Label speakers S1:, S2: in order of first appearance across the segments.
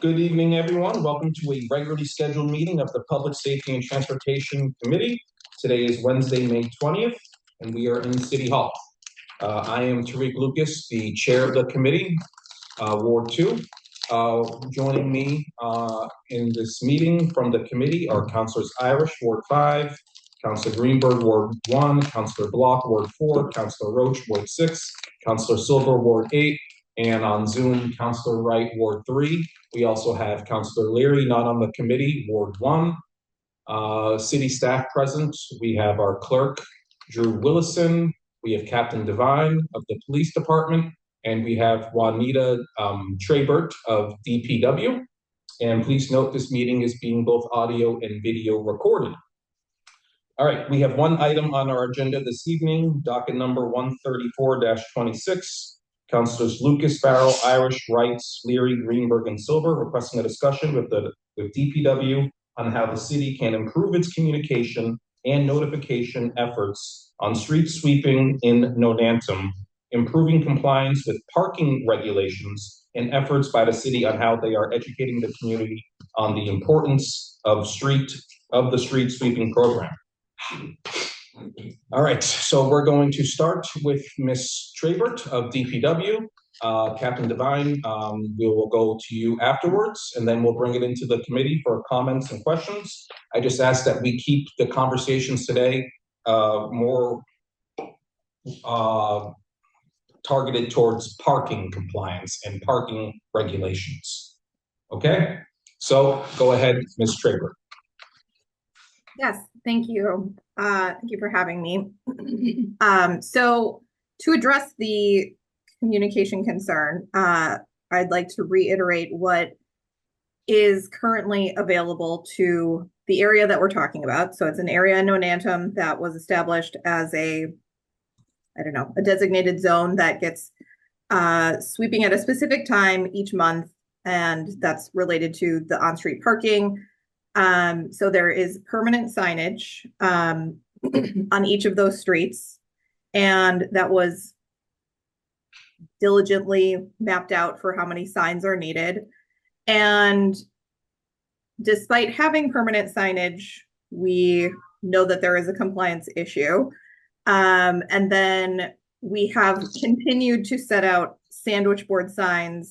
S1: Good evening, everyone. Welcome to a regularly scheduled meeting of the Public Safety and Transportation Committee. Today is Wednesday, May 20th, and we are in City Hall. I am Tariq Lucas, the chair of the committee, Ward 2. Joining me in this meeting from the committee are Councilors Irish, Ward 5, Councilor Greenberg, Ward 1, Councilor Block, Ward 4, Councilor Roach, Ward 6, Councilor Silver, Ward 8, and on Zoom, Councilor Wright, Ward 3. We also have Councilor Leary, not on the committee, Ward 1. City staff present, we have our clerk, Drew Willison. We have Captain Devine of the Police Department, and we have Juanita Trabert of DPW. And please note this meeting is being both audio and video recorded. All right, we have one item on our agenda this evening, docket number 134-26. Councilors Lucas, Farrell, Irish, Wright, Leary, Greenberg, and Silver requesting a discussion with DPW on how the city can improve its communication and notification efforts on street sweeping in Nonantum, improving compliance with parking regulations, and efforts by the city on how they are educating the community on the importance of the street sweeping program. All right, so we're going to start with Ms. Trabert of DPW. Captain Devine, we will go to you afterwards, and then we'll bring it into the committee for comments and questions. I just ask that we keep the conversations today more targeted towards parking compliance and parking regulations. Okay, so go ahead, Ms. Trabert.
S2: Yes, thank you. Thank you for having me. So to address the communication concern, I'd like to reiterate what is currently available to the area that we're talking about. So it's an area in Nonantum that was established as a designated zone that gets sweeping at a specific time each month, and that's related to the on-street parking. So there is permanent signage on each of those streets, and that was diligently mapped out for how many signs are needed. And despite having permanent signage, we know that there is a compliance issue. And then we have continued to set out sandwich board second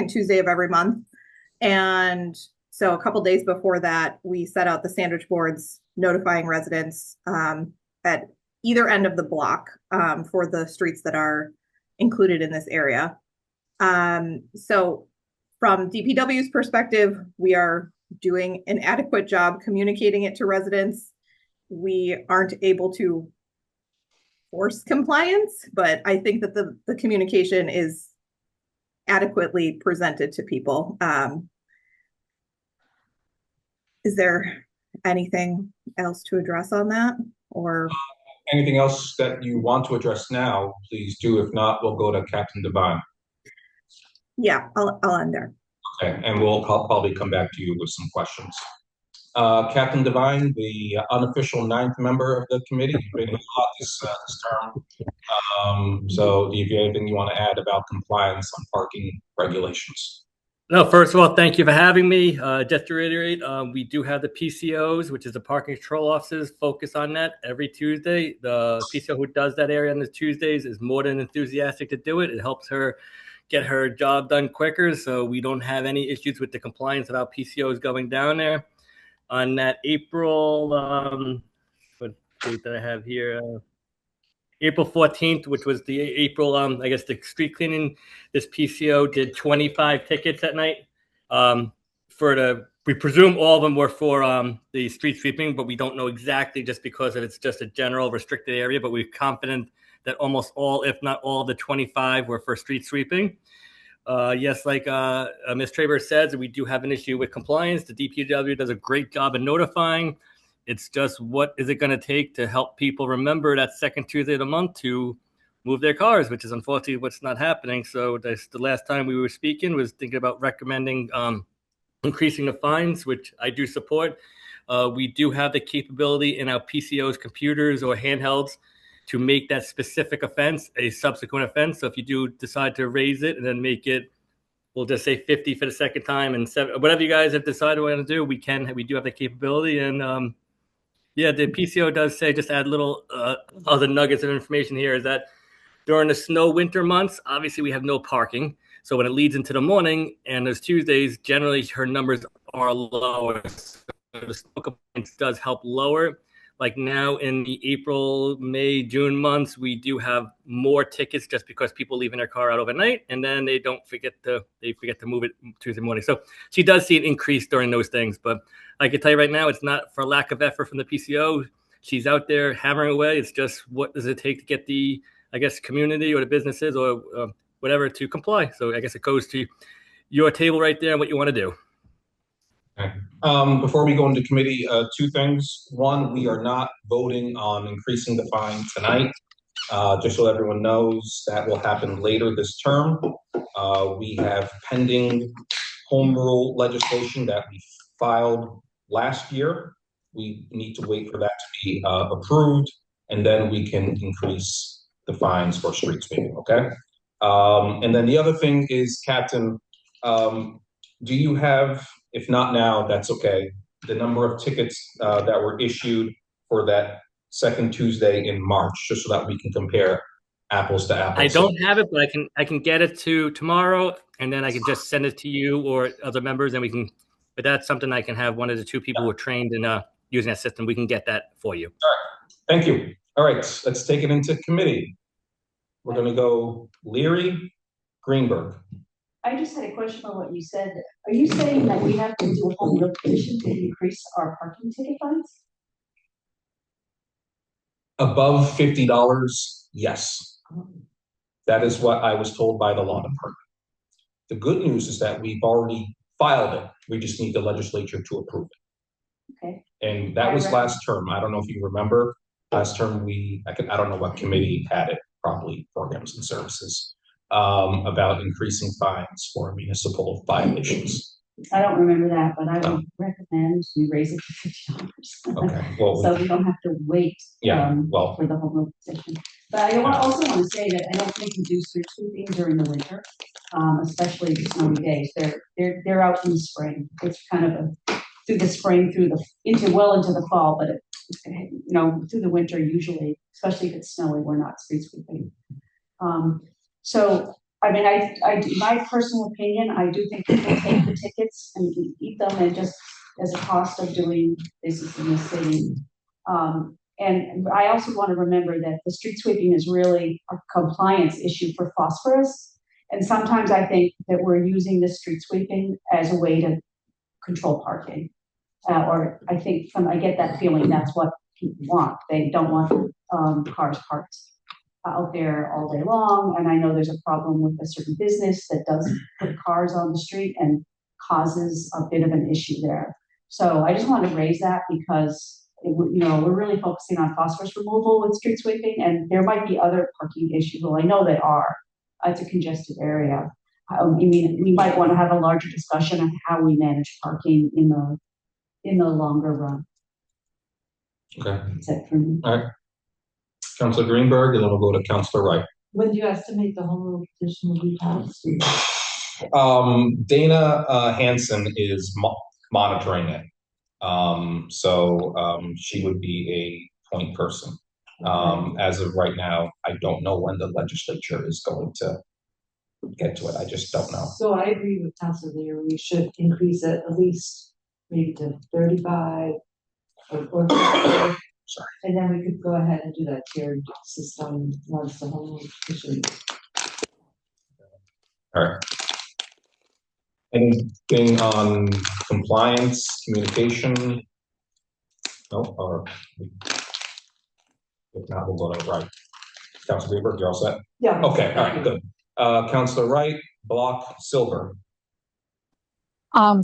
S2: Tuesday of every month. And so a couple days before that, we set out the sandwich boards notifying residents at either end of the block for the streets that are included in this area. So from DPW's perspective, we are doing an adequate job communicating it to residents. We aren't able to force compliance, but I think that the communication is adequately presented to people. Is there anything else to address on that, or
S1: anything else that you want to address now? Please do. If not, we'll go to Captain Devine.
S2: Yeah, I'll end there.
S1: Okay, and we'll probably come back to you with some questions. Captain Devine, the unofficial 9th member of the committee, you've been in a lot this term. So do you have anything you want to add about compliance on parking regulations?
S3: No, first of all, thank you for having me. Just to reiterate, we do have the PCOs, which is the parking control officers, focus on that every Tuesday. The PCO who does that area on the Tuesdays is more than enthusiastic to do it. It helps her get her job done quicker, so we don't have any issues with the compliance of our PCOs going down there. On that April, what date that I have here? April 14th, which was the April, the street cleaning, this PCO did 25 tickets at night. We presume all of them were for the street sweeping, but we don't know exactly just because it's just a general restricted area, but we're confident that almost all, if not all, the 25 were for street sweeping. Yes, like Ms. Trabert says, we do have an issue with compliance. The DPW does a great job in notifying. It's just what is it going to take to help people remember that second Tuesday of the month to move their cars, which is unfortunately what's not happening. So the last time we were speaking was thinking about recommending increasing the fines, which I do support. We do have the capability in our PCOs computers or handhelds to make that specific offense a subsequent offense. So if you do decide to raise it and then make it, we'll just say 50 for the second time and whatever you guys have decided we're going to do, we do have the capability. And yeah, the PCO does say, just add little other nuggets of information here, is that during the snow winter months, obviously we have no parking. So when it leads into the morning and those Tuesdays, generally her numbers are lower. So the snow complaints does help lower. Like now in the April, May, June months, we do have more tickets just because people leaving their car out overnight, and then they forget to move it Tuesday morning. So she does see an increase during those things. But I can tell you right now, it's not for lack of effort from the PCO. She's out there hammering away. It's just, what does it take to get the, I guess, community or the businesses or whatever to comply. So I guess it goes to your table right there and what you want to do.
S1: Okay. Before we go into committee, two things. One, we are not voting on increasing the fine tonight. Just so everyone knows, that will happen later this term. We have pending home rule legislation that we filed last year. We need to wait for that to be approved, and then we can increase the fines for street sweeping, okay? And then the other thing is, Captain, do you have, if not now, that's okay, the number of tickets that were issued for that second Tuesday in March, just so that we can compare apples to apples?
S3: I don't have it, but I can get it to tomorrow, and then I can just send it to you or other members, and we can. But that's something I can have one of the two people who are trained in using that system. We can get that for you.
S1: All right. Thank you. All right, let's take it into committee. We're going to go Leary, Greenberg.
S4: I just had a question on what you said. Are you saying that we have to do a home rule petition to increase our parking ticket fines?
S1: Above $50, yes. That is what I was told by the law department. The good news is that we've already filed it. We just need the legislature to approve it.
S4: Okay.
S1: And that was last term. I don't know if you remember. Last term, I don't know what committee had it, probably Programs and Services, about increasing fines for municipal violations.
S4: I don't remember that, but I would recommend we raise it to $50.
S1: Okay. Well,
S4: so we don't have to wait
S1: for
S4: the home rule petition. But I also want to say that I don't think we do street sweeping during the winter, especially the snowy days. They're out in the spring. It's kind of through the spring, into the fall, but through the winter usually, especially if it's snowy, we're not street sweeping. So I mean, my personal opinion, I do think people take the tickets and eat them, and just as a cost of doing business in the city. And I also want to remember that the street sweeping is really a compliance issue for phosphorus. And sometimes I think that we're using the street sweeping as a way to control parking. Or I get that feeling that's what people want. They don't want cars parked out there all day long. And I know there's a problem with a certain business that does put cars on the street and causes a bit of an issue there. So I just want to raise that because we're really focusing on phosphorus removal with street sweeping, and there might be other parking issues. Well, I know they are. It's a congested area. We might want to have a larger discussion on how we manage parking in the longer run.
S1: Okay.
S4: That's it for me.
S1: All right. Councilor Greenberg, and then we'll go to Councilor Wright.
S5: When do you estimate the home rule petition will be passed?
S1: Dana Hansen is monitoring it. So she would be a point person. As of right now, I don't know when the legislature is going to get to it. I just don't know.
S5: So I agree with Councilor Lear. We should increase it at least maybe to 35 or
S1: Sorry.
S5: And then we could go ahead and do that tiered system once the home rule petition.
S1: All right. Anything on compliance, communication? No, or if not, we'll go to Wright. Councilor Greenberg, you're all set?
S5: Yeah.
S1: Okay, all right, good. Councilor Wright, Block, Silver.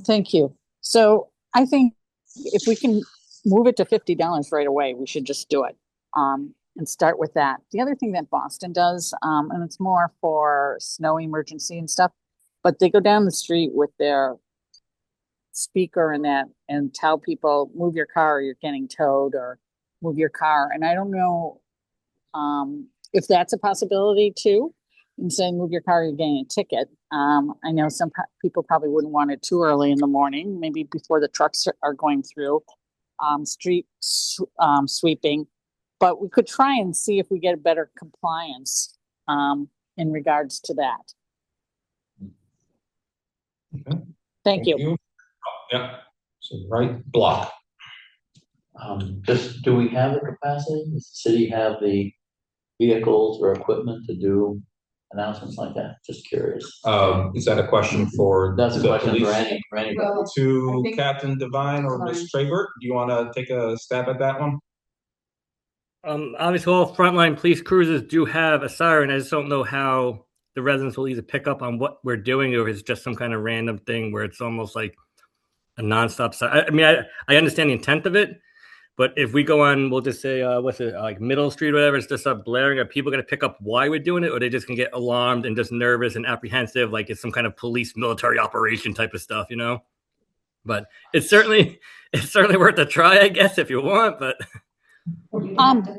S6: Thank you. So I think if we can move it to $50 right away, we should just do it and start with that. The other thing that Boston does, and it's more for snow emergency and stuff, but they go down the street with their speaker and tell people, move your car or you're getting towed, or move your car. And I don't know if that's a possibility too, and saying move your car, you're getting a ticket. I know some people probably wouldn't want it too early in the morning, maybe before the trucks are going through, street sweeping, but we could try and see if we get a better compliance in regards to that.
S1: Okay.
S6: Thank you.
S1: Yeah, so right block.
S7: Just, do we have the capacity? Does the city have the vehicles or equipment to do announcements like that? Just curious.
S1: Is that a question for
S7: That's a
S1: the
S7: question
S1: police?
S7: for anybody.
S5: Well,
S1: To
S5: I think-
S1: Captain Devine or Ms. Trabert? Do you want to take a stab at that one?
S3: Obviously, all frontline police cruisers do have a siren. I just don't know how the residents will either pick up on what we're doing, or if it's just some kind of random thing where it's almost like a nonstop siren. I mean, I understand the intent of it, but if we go on, we'll just say, what's it, like Middle Street or whatever, it's just up blaring. Are people going to pick up why we're doing it, or they just going to get alarmed and just nervous and apprehensive, like it's some kind of police military operation type of stuff, you know? But it's certainly worth a try, I guess, if you want. But
S6: Boston.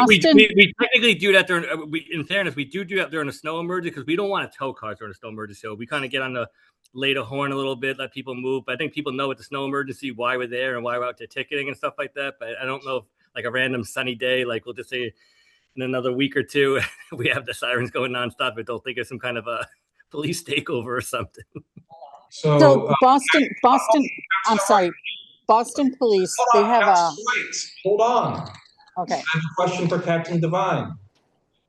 S3: we technically do that during. In fairness, we do that during a snow emergency because we don't want to tow cars during a snow emergency. So we kind of get on the lay the horn a little bit, let people move. But I think people know with the snow emergency why we're there and why we're out there ticketing and stuff like that. But I don't know if like a random sunny day, like we'll just say in another week or two, we have the sirens going nonstop, but don't think it's some kind of a police takeover or something.
S6: So Boston, I'm sorry, Boston Police, they have a,
S1: Wait, hold on.
S6: okay.
S1: I have a question for Captain Devine.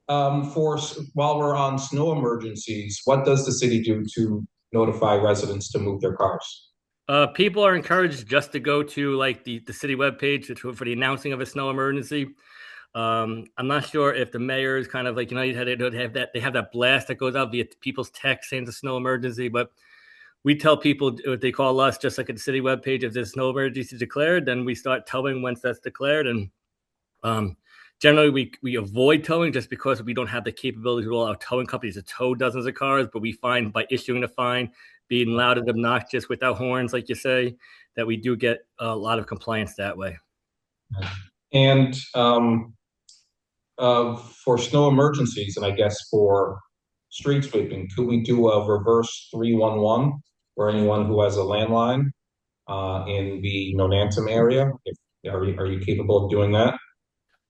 S1: While we're on snow emergencies, what does the city do to notify residents to move their cars?
S3: People are encouraged just to go to like the city webpage for the announcing of a snow emergency. I'm not sure if the mayor is kind of like, you know, they have that blast that goes out via people's text saying it's a snow emergency, but we tell people if they call us, just like at the city webpage, if there's snow emergency declared, then we start towing once that's declared. And generally we avoid towing just because we don't have the capability to allow towing companies to tow dozens of cars, but we find by issuing a fine, being loud and obnoxious without horns, like you say, that we do get a lot of compliance that way.
S1: And for snow emergencies, and I guess for street sweeping, could we do a reverse 311 for anyone who has a landline in the Nonantum area? Are you capable of doing that?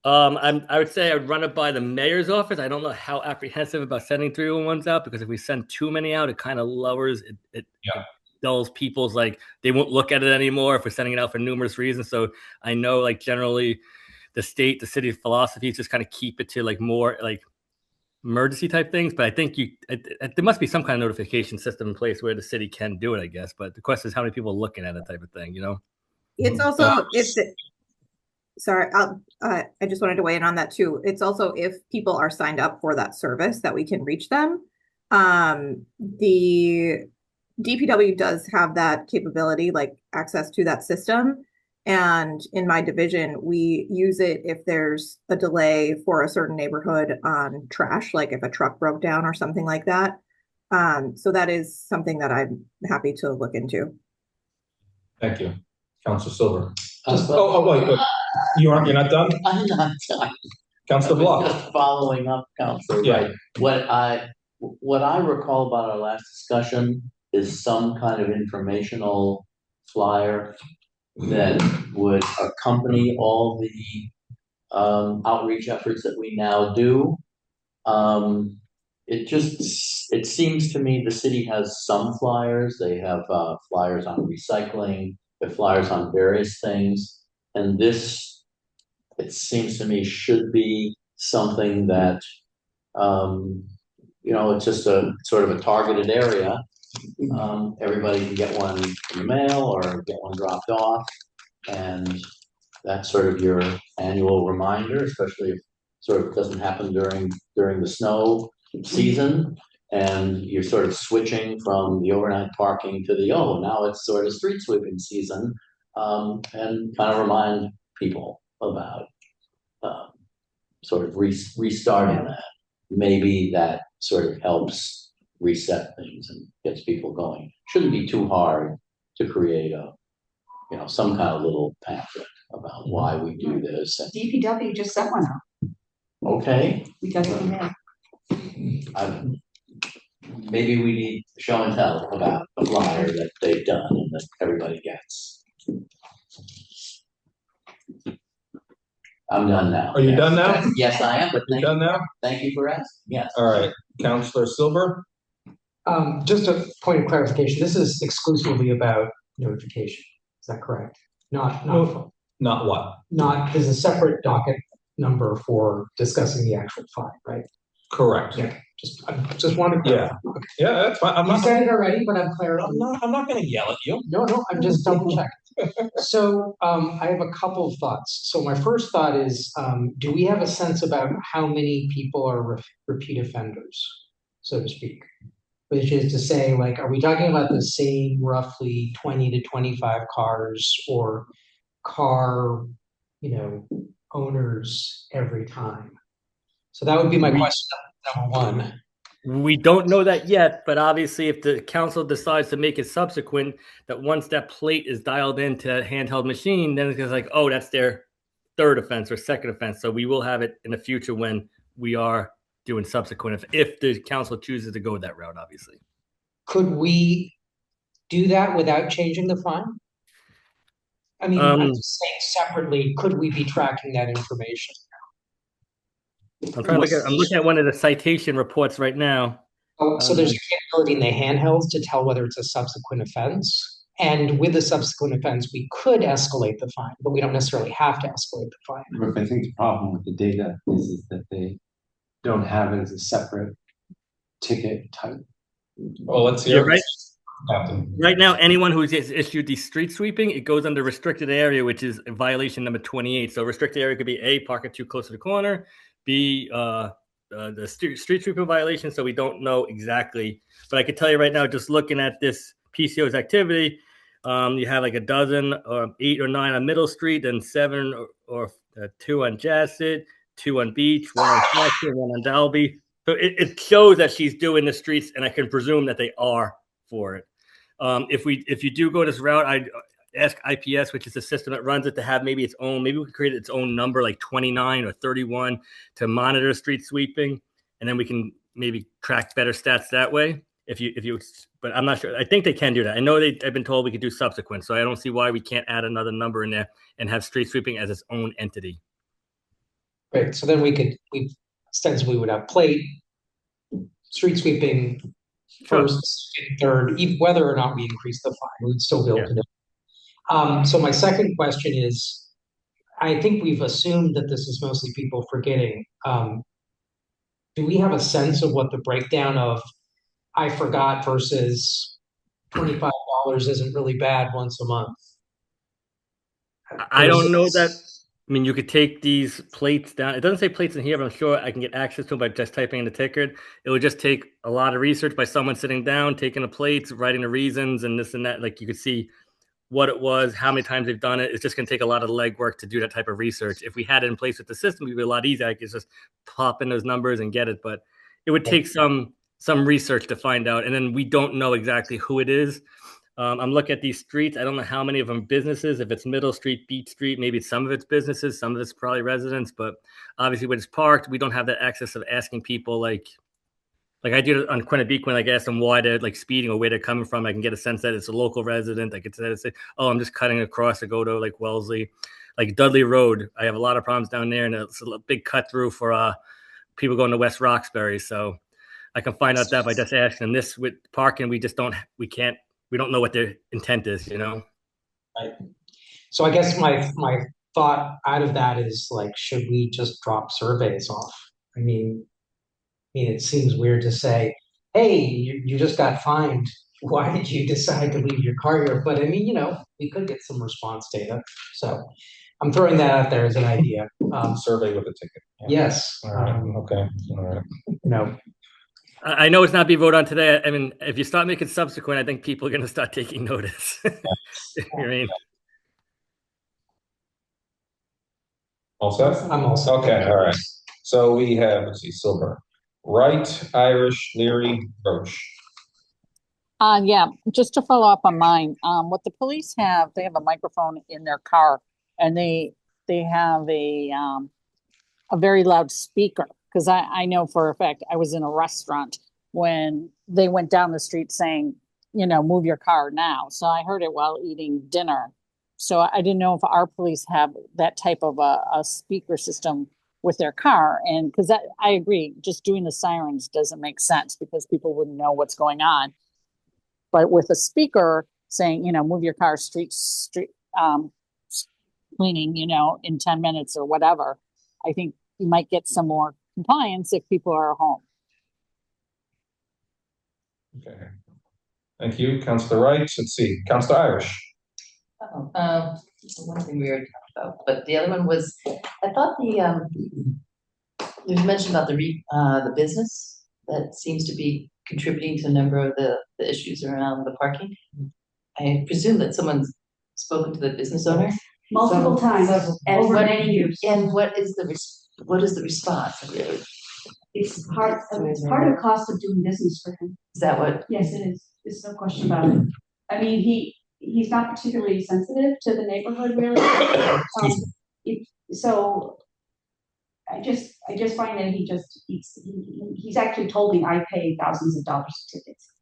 S3: I would say I would run it by the mayor's office. I don't know how apprehensive about sending 311s out, because if we send too many out, it kind of lowers it. It dulls people's, like, they won't look at it anymore if we're sending it out for numerous reasons. So I know, like, generally the city's philosophy is just kind of keep it to like more like emergency type things. But I think there must be some kind of notification system in place where the city can do it, I guess. But the question is how many people are looking at it type of thing, you know?
S2: It's also sorry, I just wanted to weigh in on that too. It's also if people are signed up for that service that we can reach them. The DPW does have that capability, like access to that system. And in my division, we use it if there's a delay for a certain neighborhood on trash, like if a truck broke down or something like that. So that is something that I'm happy to look into.
S1: Thank you. Councilor Silver. Wait. You're not done?
S7: I'm not done.
S1: Councilor Block.
S7: Just following up, Councilor.
S1: Yeah.
S7: Right. What I recall about our last discussion is some kind of informational flyer that would accompany all the outreach efforts that we now do. It seems to me the city has some flyers. They have flyers on recycling, they have flyers on various things. And this, it seems to me, should be something that, it's just a sort of a targeted area. Everybody can get one in the mail or get one dropped off. And that's sort of your annual reminder, especially if sort of doesn't happen during the snow season. And you're sort of switching from the overnight parking to now it's sort of street sweeping season. And kind of remind people about sort of restarting that. Maybe that sort of helps reset things and gets people going. Shouldn't be too hard to create some kind of little pamphlet about why we do this. And,
S4: DPW just sent one out.
S7: okay,
S4: We got the email.
S7: maybe we need show and tell about a flyer that they've done and that everybody gets. I'm done now.
S1: Are you done now?
S7: Yes, I am, but
S1: You done now?
S7: thank you for asking. Yes.
S1: All right, Counselor Silver?
S8: Just a point of clarification, this is exclusively about notification, is that correct? Not,
S1: Not what?
S8: there's a separate docket number for discussing the actual fine, right?
S1: Correct.
S8: Yeah, I just wanted to.
S1: Yeah. Yeah, that's fine. I'm
S8: You
S1: not,
S8: said it already, but I'm clear.
S1: I'm not gonna yell at you.
S8: No, I'm just double checking. So, I have a couple of thoughts. So my first thought is, do we have a sense about how many people are repeat offenders, so to speak? Which is to say, like, are we talking about the same roughly 20 to 25 cars or car, owners every time? So that would be my question, number one.
S3: We don't know that yet, but obviously if the council decides to make it subsequent, that once that plate is dialed into that handheld machine, then it's like, oh, that's their third offense or second offense. So we will have it in the future when we are doing subsequent, if the council chooses to go that route, obviously.
S8: Could we do that without changing the fine? I mean, I'm just saying separately, could we be tracking that information?
S3: I'm looking at one of the citation reports right now.
S8: Oh, so there's a capability in the handhelds to tell whether it's a subsequent offense. And with the subsequent offense, we could escalate the fine, but we don't necessarily have to escalate the fine.
S9: But I think the problem with the data is that they don't have it as a separate ticket type.
S1: Well, let's hear.
S3: Right.
S1: Captain.
S3: Right now, anyone who's issued the street sweeping, it goes under restricted area, which is violation number 28. So restricted area could be A, parking too close to the corner, B, the street sweeping violation. So we don't know exactly, but I can tell you right now, just looking at this PCO's activity, you have like a dozen or 8 or 9 on Middle Street, and 7 or 2 on Jassett, 2 on Beach, 1 on Jackson, 1 on Dalby. So it shows that she's doing the streets, and I can presume that they are for it. If you do go this route, I'd ask IPS, which is the system that runs it, to have maybe its own. Maybe we could create its own number, like 29 or 31, to monitor street sweeping, and then we can maybe track better stats that way. But I'm not sure. I think they can do that. I know I've been told we could do subsequent, so I don't see why we can't add another number in there and have street sweeping as its own entity.
S8: Great. So then we ostensibly would have plate, street sweeping, first, second, third, even whether or not we increase the fine, we'd still be able to do it. So my second question is, I think we've assumed that this is mostly people forgetting. Do we have a sense of what the breakdown of I forgot versus $25 isn't really bad once a month?
S3: I don't know that. I mean, you could take these plates down. It doesn't say plates in here, but I'm sure I can get access to them by just typing in the ticket. It would just take a lot of research by someone sitting down, taking the plates, writing the reasons, and this and that. Like, you could see what it was, how many times they've done it. It's just going to take a lot of legwork to do that type of research. If we had it in place with the system, it'd be a lot easier. I could just pop in those numbers and get it. But it would take some research to find out. And then we don't know exactly who it is. I'm looking at these streets. I don't know how many of them businesses. If it's Middle Street, Beach Street, maybe some of it's businesses, some of it's probably residents. But obviously, when it's parked, we don't have that access of asking people like I did on Quinnipiac when I asked them why they're like speeding or where they're coming from. I can get a sense that it's a local resident. I could say, oh, I'm just cutting across to go to like Wellesley, like Dudley Road. I have a lot of problems down there, and it's a big cut through for people going to West Roxbury. So I can find out that by just asking them. This with parking, we don't know what their intent is,
S8: Right. So I guess my thought out of that is, like, should we just drop surveys off? I mean, it seems weird to say, hey, you just got fined. Why did you decide to leave your car here? But I mean, we could get some response data. So I'm throwing that out there as an idea.
S1: Survey with a ticket. Yeah.
S8: Yes.
S1: All right. Okay. All right.
S3: I know it's not being voted on today. I mean, if you start making subsequent, I think people are going to start taking notice. I mean,
S1: All set?
S8: I'm all set.
S1: Okay. All right. So we have, let's see, Silver, Wright, Irish, Leary, Roach.
S6: Yeah, just to follow up on mine, what the police have, they have a microphone in their car and they have a very loud speaker. Cause I know for a fact, I was in a restaurant when they went down the street saying, you know, move your car now. So I heard it while eating dinner. So I didn't know if our police have that type of a speaker system with their car. And because I agree, just doing the sirens doesn't make sense because people wouldn't know what's going on. But with a speaker saying, you know, move your car street cleaning, you know, in 10 minutes or whatever, I think you might get some more compliance if people are home.
S1: Okay. Thank you, Councilor Wright. Let's see, Councilor Irish.
S10: One thing we already talked about, but the other one was, I thought you mentioned about the business that seems to be contributing to a number of the issues around the parking. I presume that someone's spoken to the business owner.
S4: Multiple times over many years.
S10: And what is the response really?
S4: It's part of the cost of doing business for him.
S10: Is that what?
S4: Yes, it is. There's no question about it. I mean, he's not particularly sensitive to the neighborhood, really. So I just find that he's actually told me I pay thousands of dollars for tickets.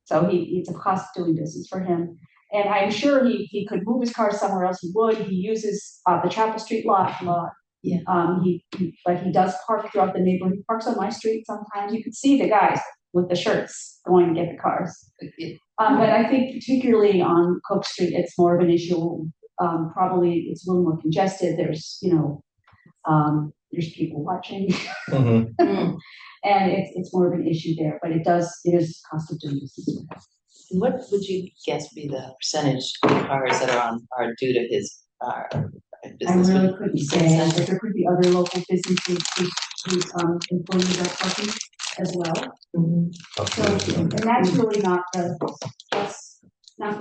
S4: So it's a cost of doing business for him. And I'm sure he could move his car somewhere else. He would. He uses the Chapel Street lot a lot.
S10: Yeah.
S4: But he does park throughout the neighborhood. He parks on my street sometimes. You can see the guys with the shirts going to get the cars. But I think particularly on Coke Street, it's more of an issue. Probably it's a little more congested. There's, there's people watching.
S1: Mm-hmm.
S4: And it's more of an issue there, but it is cost of doing business.
S10: What would you guess be the percentage of cars that are due to his business?
S4: I really couldn't say, but there could be other local businesses whose employees are parking as well.
S10: Mm-hmm.
S4: So, and that's really not the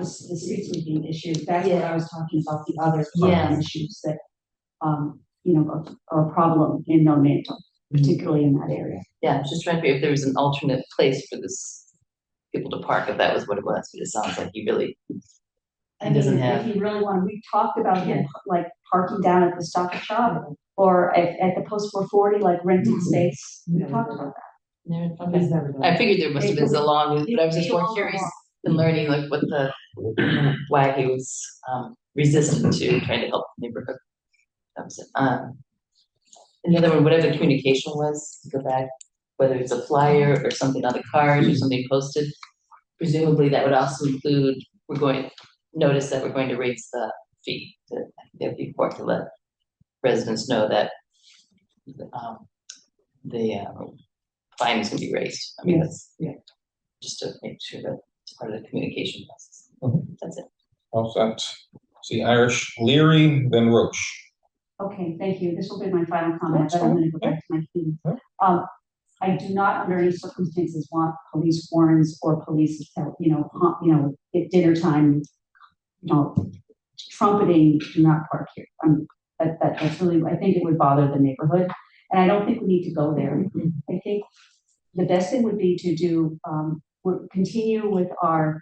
S4: street sweeping issue. That's what I was talking about, the other parking issues that are a problem in Normanton, particularly in that area.
S10: Yeah, I was just trying to figure if there was an alternate place for this people to park, if that was what it was, but it sounds like he doesn't have.
S4: If he really wanted, we talked about him like parking down at the Stop and Shop or at the Post 440, like renting space. We talked about that.
S10: Okay. I figured there must have been so long, but I was just more curious in learning like why he was resistant to trying to help the neighborhood. That was it. And the other one, whatever the communication was, go back, whether it's a flyer or something on the cars or something posted, presumably that would also include, notice that we're going to raise the fee. That'd be important to let residents know that the fine is going to be raised. I mean, that's just to make sure that it's part of the communication process. That's it.
S1: All set. See, Irish, Leary, then Roche.
S4: Okay, thank you. This will be my final comment, but I'm going to go back to my theme. I do not, under any circumstances, want police warrants or police, at dinner time, trumpeting, do not park here. That's really, I think it would bother the neighborhood, and I don't think we need to go there. I think the best thing would be to continue with our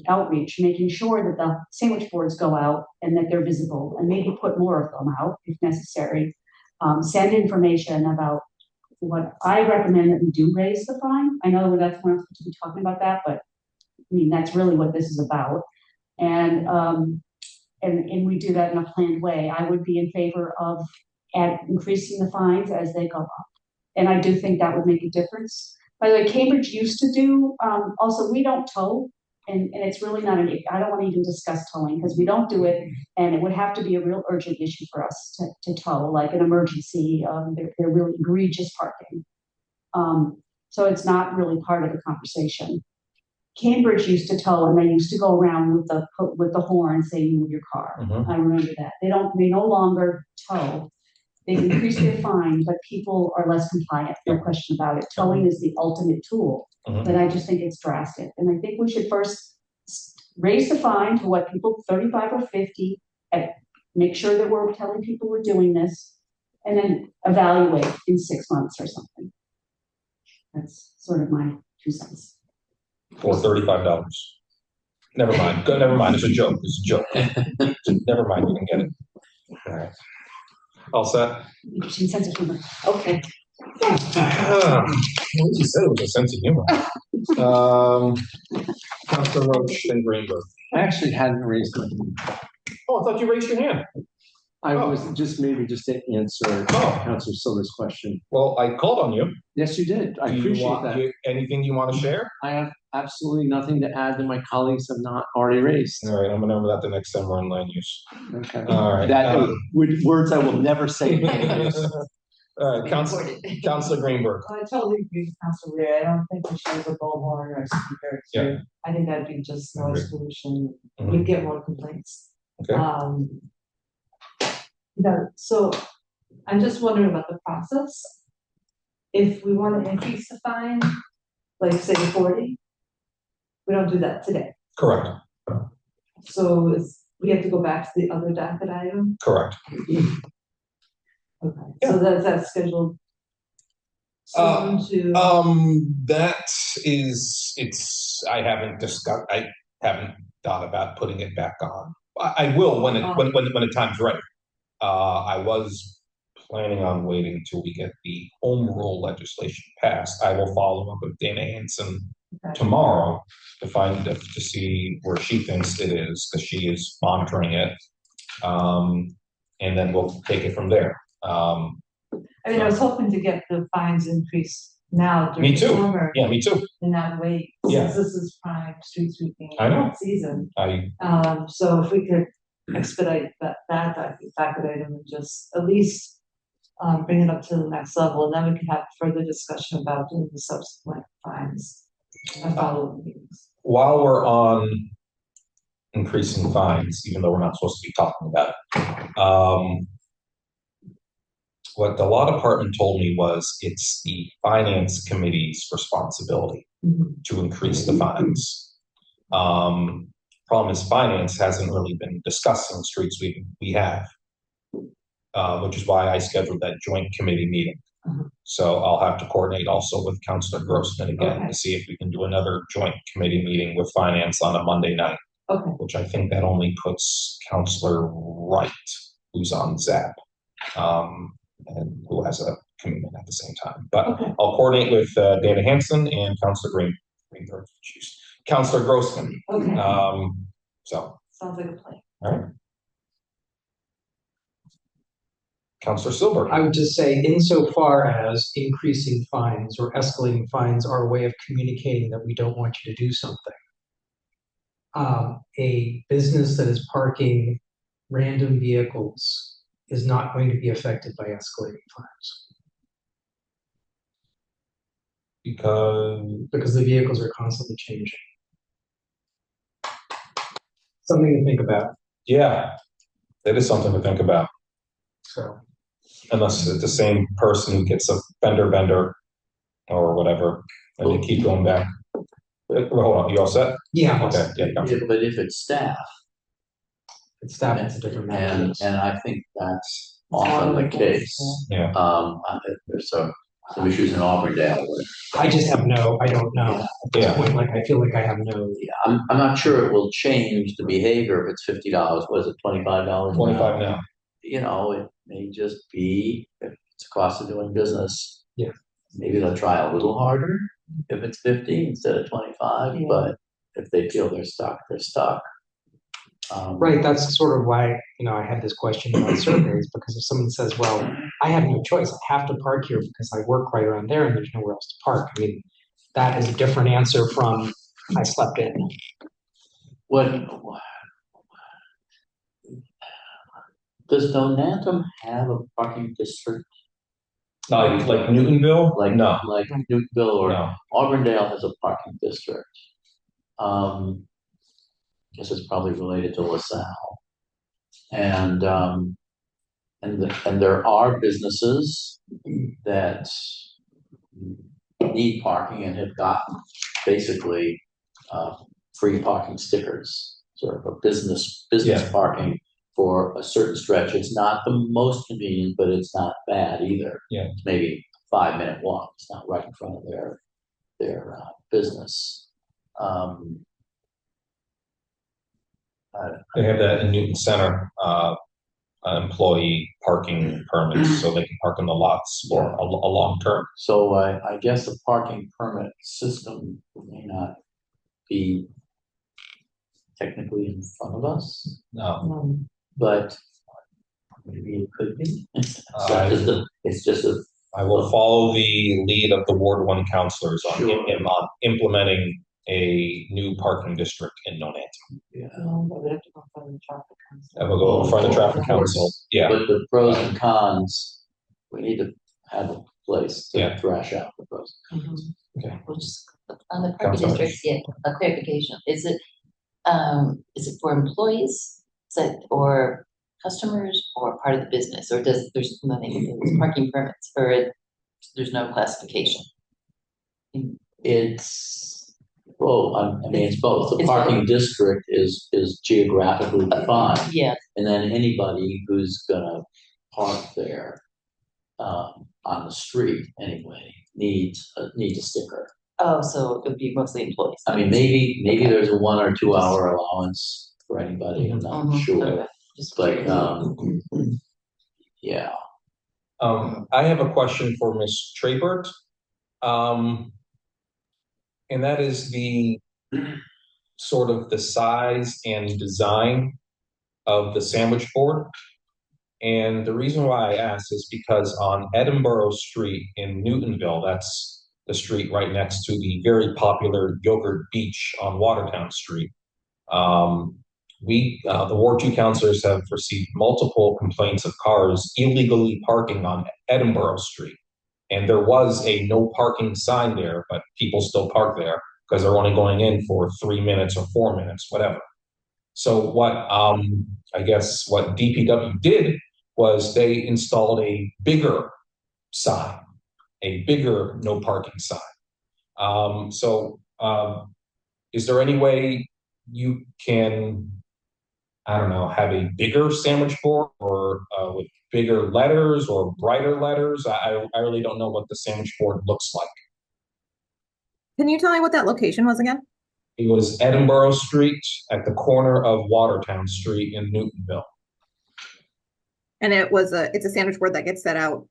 S4: outreach, making sure that the sandwich boards go out and that they're visible, and maybe put more of them out if necessary. Send information about what I recommend that we do raise the fine. I know that's we're not supposed to be talking about that, but I mean that's really what this is about. And we do that in a planned way. I would be in favor of increasing the fines as they go up, and I do think that would make a difference. By the way, Cambridge used to do also we don't tow. And it's really not I don't want to even discuss towing because we don't do it, and it would have to be a real urgent issue for us to tow, like an emergency. They're really egregious parking. So it's not really part of the conversation. Cambridge used to tow, and they used to go around with the horn saying move your car. I remember that. They no longer tow. They've increased their fine, but people are less compliant, no question about it. Towing is the ultimate tool, but I just think it's drastic. And I think we should first raise the fine to what people, 35 or 50, and make sure that we're telling people we're doing this, and then evaluate in 6 months or something. That's sort of my 2 cents.
S1: for $35. Never mind. Never mind. It's a joke. It's a joke. Never mind. You can get it. All right. All set.
S4: Interesting sense of humor. Okay.
S1: You said it was a sense of humor. Councilor Roach and Greenberg.
S9: I actually hadn't raised my hand.
S1: Oh, I thought you raised your hand.
S9: I was just to answer
S1: Oh.
S9: Councilor Silver's question.
S1: Well, I called on you.
S9: Yes, you did. I
S1: Do you
S9: appreciate
S1: want-
S9: that.
S1: Anything you want to share?
S9: I have absolutely nothing to add that my colleagues have not already raised.
S1: All right, I'm gonna remember that the next time we're in land use.
S9: Okay.
S1: All right.
S9: That words I will never say.
S1: All right, Councilor Greenberg.
S5: I totally agree with Councilor Ray. I don't think we should have a bullhorn or speaker.
S1: Yeah.
S5: I think that'd be just noise
S1: Agree.
S5: pollution.
S1: Mhm.
S5: We'd get more complaints.
S1: Okay.
S5: So I'm just wondering about the process. If we want to increase the fine, like say 40, we don't do that today.
S1: Correct,
S5: So we have to go back to the other docket item.
S1: correct.
S5: Okay,
S1: Yeah.
S5: so that's scheduled soon to.
S1: I haven't thought about putting it back on. I will when the time's right. I was planning on waiting till we get the home rule legislation passed. I will follow up with Dana Hanson
S5: Okay.
S1: tomorrow to see where she thinks it is, because she is monitoring it. And then we'll take it from there.
S5: I mean, I was hoping to get the fines increased now during
S1: Me
S5: the
S1: too.
S5: summer
S1: Yeah, me too.
S5: and not wait,
S1: Yeah.
S5: since this is prime street sweeping
S1: I know.
S5: season.
S1: I
S5: So if we could expedite that docket item and just at least bring it up to the next level, and then we can have further discussion about doing the subsequent fines and follow meetings.
S1: while we're on increasing fines, even though we're not supposed to be talking about it, what the law department told me was it's the finance committee's responsibility
S5: Mhm.
S1: to increase the fines. Problem is, finance hasn't really been discussing street sweeping. We have, which is why I scheduled that joint committee meeting.
S5: Mhm.
S1: So I'll have to coordinate also with Councilor Grossman again
S5: Okay.
S1: to see if we can do another joint committee meeting with finance on a Monday night,
S5: Okay,
S1: which I think that only puts Councilor Wright, who's on ZAP, and who has a commitment at the same time. But
S5: okay,
S1: I'll coordinate with Dana Hanson and Councilor Greenberg, Councilor Grossman.
S5: okay,
S1: So,
S5: sounds like a plan.
S1: all right. Councilor Silver.
S8: I would just say insofar as increasing fines or escalating fines are a way of communicating that we don't want you to do something. A business that is parking random vehicles is not going to be affected by escalating fines because the vehicles are constantly changing. Something to think about.
S1: Yeah, that is something to think about.
S8: So
S1: Unless it's the same person who gets a fender bender or whatever, and they keep going back. Hold on, you all set?
S8: yeah,
S1: Okay, yeah, Councilor.
S7: But if it's staff,
S8: it's staff. It's a different matter.
S7: and I think that's often the case.
S1: Yeah.
S7: There's some issues in Auburndale where
S8: I just have no. I don't know at this
S1: Yeah.
S8: point. Like I feel like I have no.
S7: I'm not sure it will change the behavior if it's $50. Was it $25?
S1: 25 now.
S7: You know, it may just be, if it's a cost of doing business.
S8: Yeah.
S7: Maybe they'll try a little harder if it's 50 instead of 25,
S5: Yeah.
S7: but if they feel they're stuck, they're stuck.
S8: Right, that's sort of why, I had this question about surveys, because if someone says, well, I have no choice, I have to park here because I work right around there and there's nowhere else to park. I mean, that is a different answer from, I slept in.
S7: Does Donantum have a parking district?
S1: Like Newtonville?
S7: Like Newtonville or
S1: No.
S7: Auburndale has a parking district. Guess it's probably related to LaSalle. And there are businesses that need parking and have gotten basically free parking stickers, sort of a business
S1: Yeah.
S7: parking for a certain stretch. It's not the most convenient, but it's not bad either.
S1: Yeah.
S7: It's maybe a 5-minute walk. It's not right in front of their business. Um,
S1: They have that in Newton Center, employee parking permits, so they can park in the lots for a long term.
S7: so I guess the parking permit system may not be technically in front of us, but maybe it could be. It's just a,
S1: I will follow the lead of the Ward 1 councilors on on implementing a new parking district in Nonantum.
S7: yeah.
S5: But we have to go in front of the traffic council.
S1: I will go in front of traffic council, yeah.
S7: But the pros and cons, we need to have a place
S1: Yeah.
S7: to thrash out the pros.
S10: We'll just, on the parking
S1: Councilor.
S10: districts, yeah, a clarification, is it for employees? Is it, or customers, or part of the business, or there's nothing to do with parking permits, or there's no classification?
S7: It's, well, I mean, it's both. The
S10: It's
S7: parking
S10: both.
S7: district is geographically defined.
S10: Yeah,
S7: And then anybody who's gonna park there, on the street anyway, needs a sticker.
S10: oh, so it would be mostly employees.
S7: I mean, maybe there's a 1 or 2 hour allowance for anybody, I'm not
S10: Mhm,
S7: sure,
S10: okay, just
S7: but,
S10: curious.
S7: yeah.
S1: I have a question for Ms. Trabert. And that is the sort of the size and design of the sandwich board. And the reason why I ask is because on Edinburgh Street in Newtonville, that's the street right next to the very popular Yogurt Beach on Watertown Street. The Ward 2 councilors have received multiple complaints of cars illegally parking on Edinburgh Street. And there was a no parking sign there, but people still park there because they're only going in for 3 minutes or 4 minutes, whatever. So what I guess what DPW did was they installed a bigger sign, a bigger no parking sign. Is there any way you can, I don't know, have a bigger sandwich board or with bigger letters or brighter letters? I really don't know what the sandwich board looks like.
S2: Can you tell me what that location was again?
S1: It was Edinburgh Street at the corner of Watertown Street in Newtonville.
S2: And it's a sandwich board that gets set out.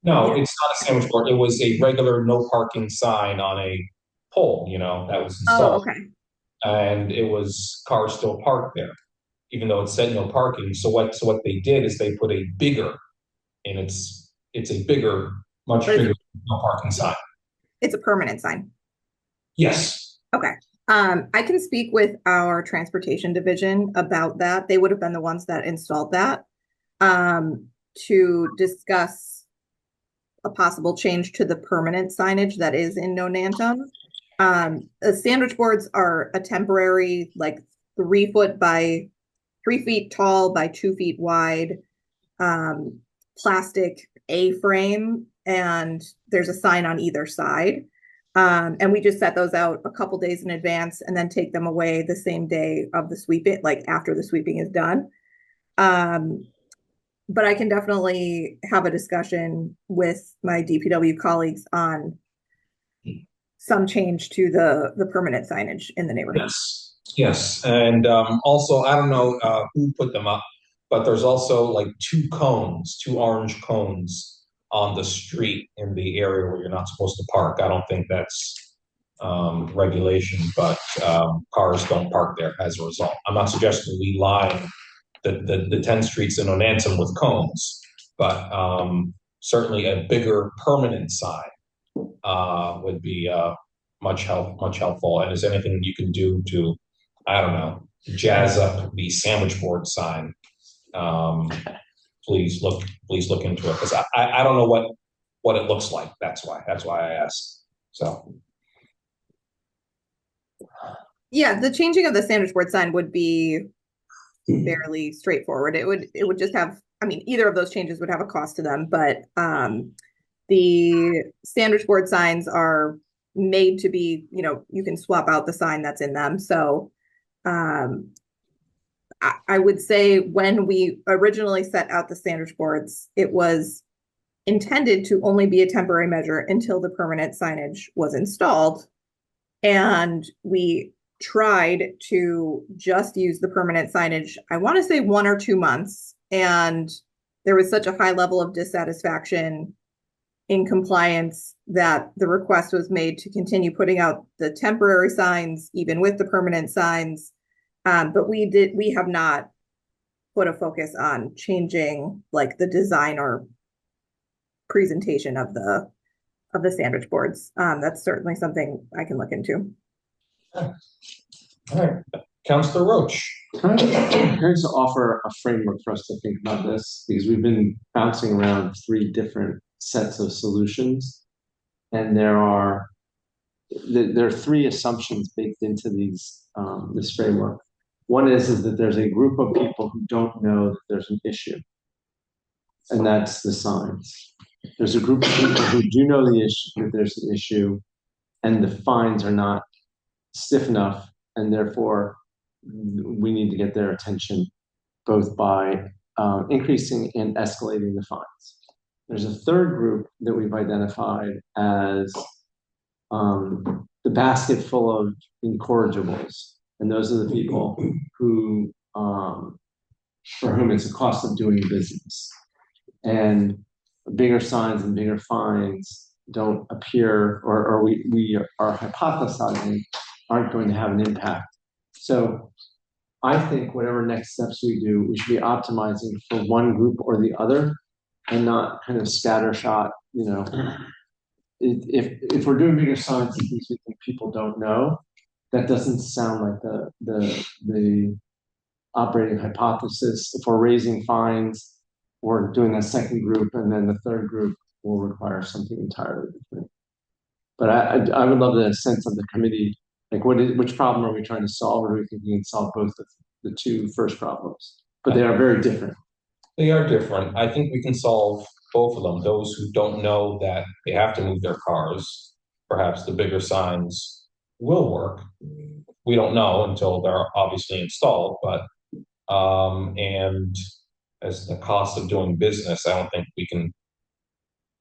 S1: No, it's not a sandwich board. It was a regular no parking sign on a pole, that was
S2: Oh,
S1: installed.
S2: okay.
S1: And it was cars still parked there, even though it said no parking. So what they did is they put a bigger, and it's a bigger, much bigger no parking sign.
S2: It's a permanent sign.
S1: Yes.
S2: Okay. I can speak with our transportation division about that. They would have been the ones that installed that, to discuss a possible change to the permanent signage that is in Nonantum. The sandwich boards are a temporary, like 3 foot by 3 feet tall by 2 feet wide, plastic A-frame, and there's a sign on either side. And we just set those out a couple days in advance and then take them away the same day of the sweeping, like after the sweeping is done. But I can definitely have a discussion with my DPW colleagues on some change to the permanent signage in the neighborhood.
S1: Yes. And also, I don't know who put them up, but there's also like 2 orange cones on the street in the area where you're not supposed to park. I don't think that's regulation, but cars don't park there as a result. I'm not suggesting we line the 10 streets in Nonantum with cones, but certainly a bigger permanent sign would be much helpful. And is anything you can do to, I don't know, jazz up the sandwich board sign? Please look into it, because I don't know what it looks like. That's why I asked. So
S2: Yeah, the changing of the sandwich board sign would be fairly straightforward. It would just have, I mean, either of those changes would have a cost to them, but the sandwich board signs are made to be, you can swap out the sign that's in them. So I would say when we originally set out the sandwich boards, it was intended to only be a temporary measure until the permanent signage was installed. And we tried to just use the permanent signage, I want to say 1 or 2 months. And there was such a high level of dissatisfaction in compliance that the request was made to continue putting out the temporary signs, even with the permanent signs. But we have not put a focus on changing like the design or presentation of the sandwich boards. That's certainly something I can look into.
S1: All right, Councilor Roach.
S9: Can I just offer a framework for us to think about this? Because we've been bouncing around 3 different sets of solutions. And there are 3 assumptions baked into this framework. One is that there's a group of people who don't know that there's an issue. And that's the signs. There's a group of people who do know the issue, that there's an issue, and the fines are not stiff enough, and therefore we need to get their attention both by increasing and escalating the fines. There's a third group that we've identified as the basket full of incorrigibles, and those are the people who for whom it's a cost of doing business, and bigger signs and bigger fines don't appear, or we are hypothesizing aren't going to have an impact. So I think whatever next steps we do, we should be optimizing for one group or the other, and not kind of scattershot. If we're doing bigger signs and things we think people don't know, that doesn't sound like the operating hypothesis. If we're raising fines, we're doing a second group, and then the third group will require something entirely different. But I would love the sense of the committee. Like, which problem are we trying to solve, or do we think we can solve both of the 2 first problems? But they are very different.
S1: They are different. I think we can solve both of them. Those who don't know that they have to move their cars, perhaps the bigger signs will work. We don't know until they're obviously installed, but and as the cost of doing business, I don't think we can.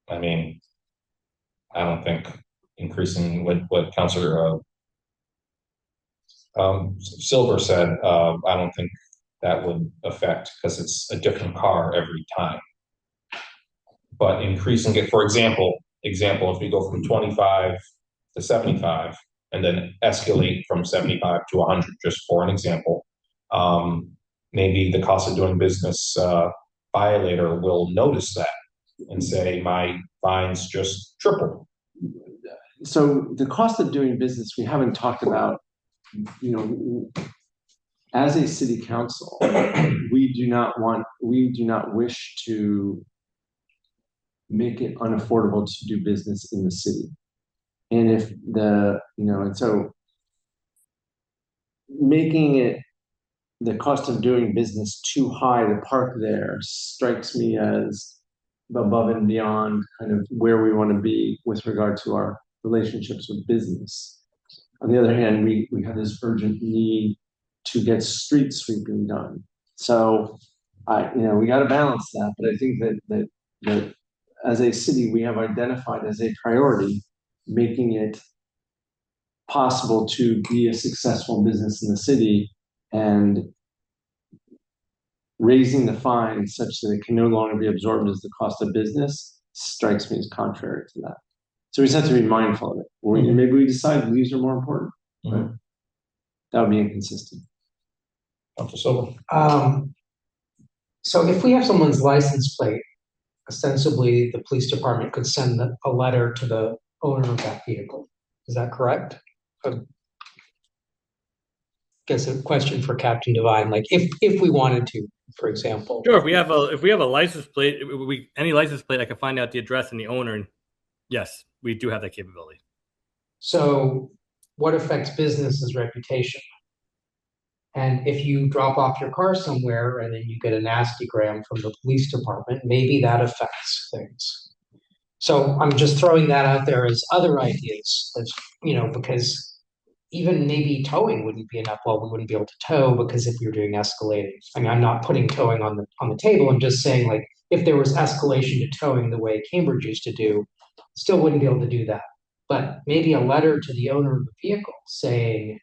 S1: I mean, I don't think increasing what Councilor Silver said, I don't think that would affect, because it's a different car every time. But increasing it, for example, if we go from 25 to 75 and then escalate from 75 to 100, just for an example, maybe the cost of doing business violator will notice that and say, my fines just tripled.
S9: So the cost of doing business, we haven't talked about. As a city council, we do not wish to make it unaffordable to do business in the city. And if and so making it the cost of doing business too high to park there strikes me as above and beyond kind of where we want to be with regard to our relationships with business. On the other hand, we have this urgent need to get street sweeping done. So we got to balance that. But I think that as a city, we have identified as a priority making it possible to be a successful business in the city, and raising the fine such that it can no longer be absorbed as the cost of business strikes me as contrary to that. So we just have to be mindful of it. Maybe we decide these are more important, but that would be inconsistent.
S1: So
S8: if we have someone's license plate, ostensibly the police department could send a letter to the owner of that vehicle. Is that correct? I guess a question for Captain Devine, like if we wanted to, for example.
S3: Sure. If we have a license plate, any license plate, I can find out the address and the owner, and yes, we do have that capability.
S8: So what affects business's reputation? And if you drop off your car somewhere and then you get a nastygram from the police department, maybe that affects things. So I'm just throwing that out there as other ideas, because even maybe towing wouldn't be enough. Well, we wouldn't be able to tow because if we were doing escalating. I mean, I'm not putting towing on the table. I'm just saying, like, if there was escalation to towing the way Cambridge used to do, still wouldn't be able to do that. but maybe a letter to the owner of the vehicle saying,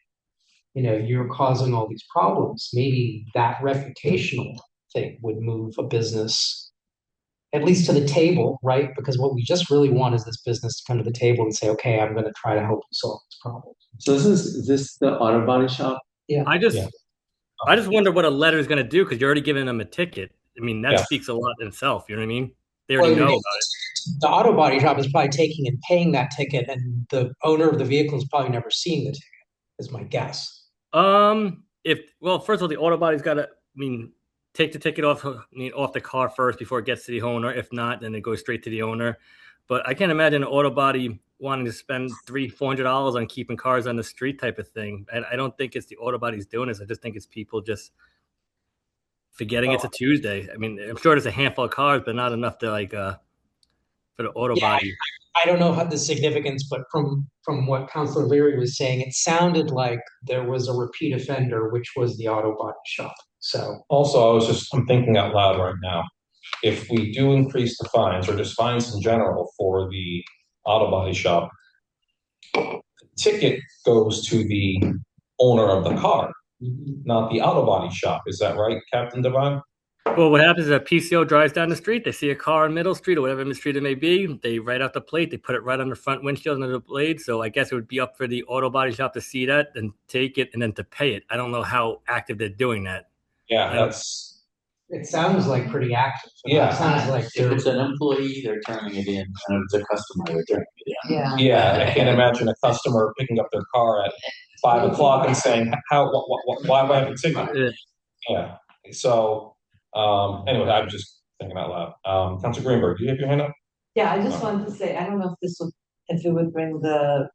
S8: you're causing all these problems. Maybe that reputational thing would move a business at least to the table, right? Because what we just really want is this business to come to the table and say, okay, I'm going to try to help you solve this problem.
S9: So is this the auto body shop?
S3: I just
S1: Yeah.
S3: I just wonder what a letter is going to do because you're already giving them a ticket. I mean, that
S1: Yeah.
S3: speaks a lot in itself. You know what I mean? They already know about it.
S8: The auto body shop is probably taking and paying that ticket, and the owner of the vehicle is probably never seeing the ticket, is my guess.
S3: First of all, the auto body's got to, take the ticket off the car first before it gets to the owner. If not, then it goes straight to the owner. But I can't imagine an auto body wanting to spend $300-400 on keeping cars on the street type of thing. And I don't think it's the auto bodies doing this. I just think it's people just forgetting it's a Tuesday. I mean, I'm sure there's a handful of cars, but not enough to for the auto body.
S8: I don't know how the significance, but from what Councilor Leary was saying, it sounded like there was a repeat offender, which was the auto body shop. So
S1: Also, I'm thinking out loud right now. If we do increase the fines or just fines in general for the auto body shop, the ticket goes to the owner of the car, not the auto body shop. Is that right, Captain Devine?
S3: Well, what happens is a PCO drives down the street, they see a car on Middle Street or whatever street it may be, they write out the plate, they put it right on the front windshield under the blade. So I guess it would be up for the auto body shop to see that and take it and then to pay it. I don't know how active they're doing that.
S1: Yeah,
S8: it sounds like pretty active.
S1: Yeah.
S8: It sounds like
S7: If it's an employee, they're turning it in, and if it's a customer, they're turning it in.
S10: Yeah.
S1: yeah. I can't imagine a customer picking up their car at 5 o'clock and saying, why do I have a ticket? Yeah. So, anyway, I'm just thinking out loud. Councilor Greenberg, do you have your hand up?
S5: Yeah, I just wanted to say, I don't know if it would bring the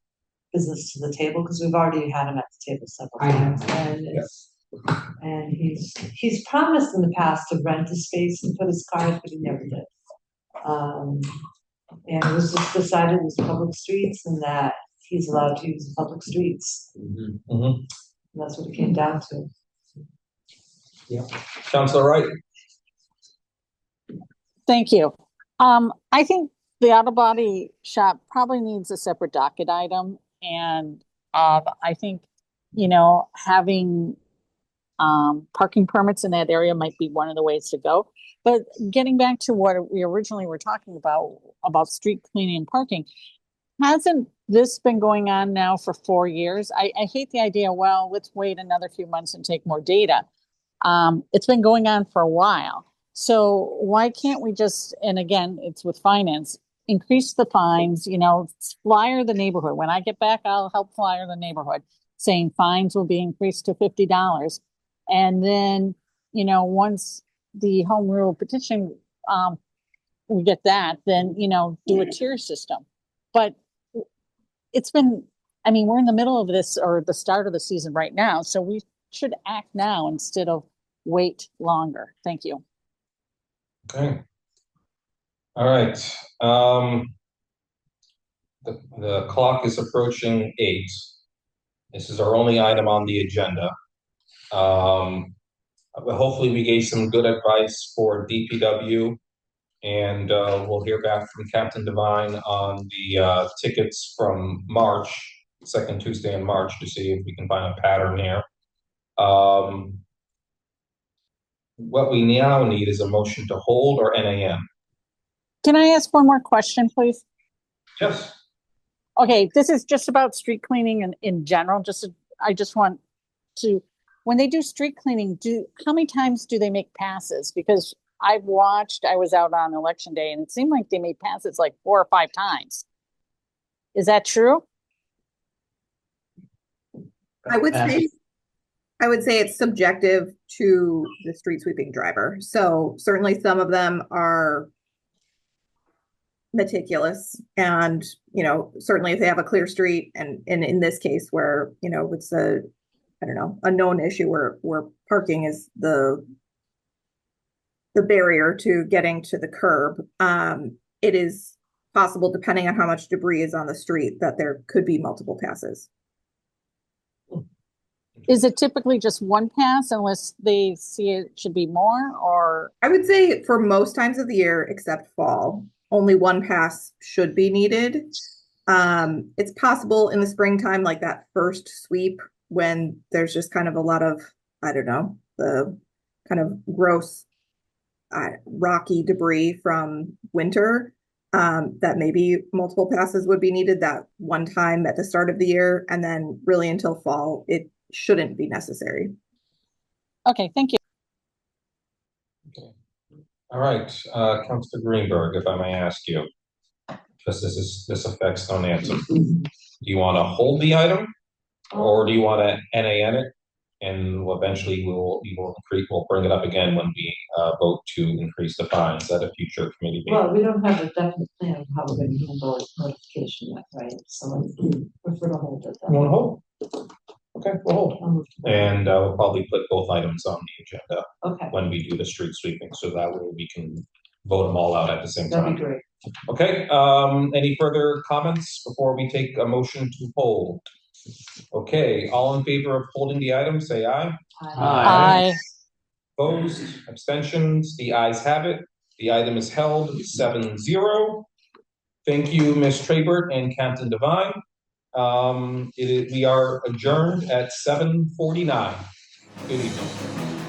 S5: business to the table, because we've already had him at the table several times. And he's promised in the past to rent a space and put his cars, but he never did. And it was just decided it was public streets and that he's allowed to use public streets.
S1: Mm-hmm.
S5: And that's what it came down to.
S1: Yeah. Councilor Wright?
S6: Thank you. I think the auto body shop probably needs a separate docket item. And I think, having parking permits in that area might be one of the ways to go. But getting back to what we originally were talking about street cleaning and parking, hasn't this been going on now for 4 years? I hate the idea, well, let's wait another few months and take more data. It's been going on for a while. So why can't we just, and again, it's with finance, increase the fines, flyer the neighborhood. When I get back, I'll help flyer the neighborhood saying fines will be increased to $50. And then, once the home rule petition, we get that, then, do a tier system. But it's been, we're in the middle of this or the start of the season right now. So we should act now instead of wait longer. Thank you.
S1: Okay. All right. The clock is approaching 8. This is our only item on the agenda. Hopefully we gave some good advice for DPW, and we'll hear back from Captain Devine on the tickets from March, second Tuesday in March, to see if we can find a pattern here. What we now need is a motion to hold or NAM.
S6: Can I ask one more question, please?
S1: Yes.
S6: Okay, this is just about street cleaning in general. I just want to, when they do street cleaning, how many times do they make passes? Because I was out on election day and it seemed like they made passes like 4 or 5 times. Is that true?
S2: I would say it's subjective to the street sweeping driver. So certainly some of them are meticulous, and certainly if they have a clear street, and in this case where it's a known issue where parking is the barrier to getting to the curb, it is possible, depending on how much debris is on the street, that there could be multiple passes.
S6: Is it typically just one pass unless they see it should be more? Or
S2: I would say for most times of the year except fall, only one pass should be needed. It's possible in the springtime, like that first sweep, when there's just kind of a lot of, I don't know, the kind of gross, rocky debris from winter, that maybe multiple passes would be needed that one time at the start of the year, and then really until fall, it shouldn't be necessary.
S6: Okay, thank you.
S1: All right, Councilor Greenberg, if I may ask you, because this affects Stone Answer. Do you want to hold the item, or do you want to NAN it, and eventually we'll bring it up again when we vote to increase the fines at a future committee meeting?
S5: Well, we don't have a definite plan of how we're going to handle notification yet, right? So I prefer to hold it.
S1: You want to hold? Okay, we'll hold. And we'll probably put both items on the agenda
S5: Okay,
S1: when we do the street sweeping, so that way we can vote them all out at the same
S5: that'd
S1: time.
S5: be great.
S1: Okay, any further comments before we take a motion to hold? Okay, all in favor of holding the item, say aye.
S6: Aye.
S1: Opposed, abstentions, the ayes have it. The item is held 7-0. Thank you, Ms. Trabert and Captain Devine. We are adjourned at 7:49. Good evening.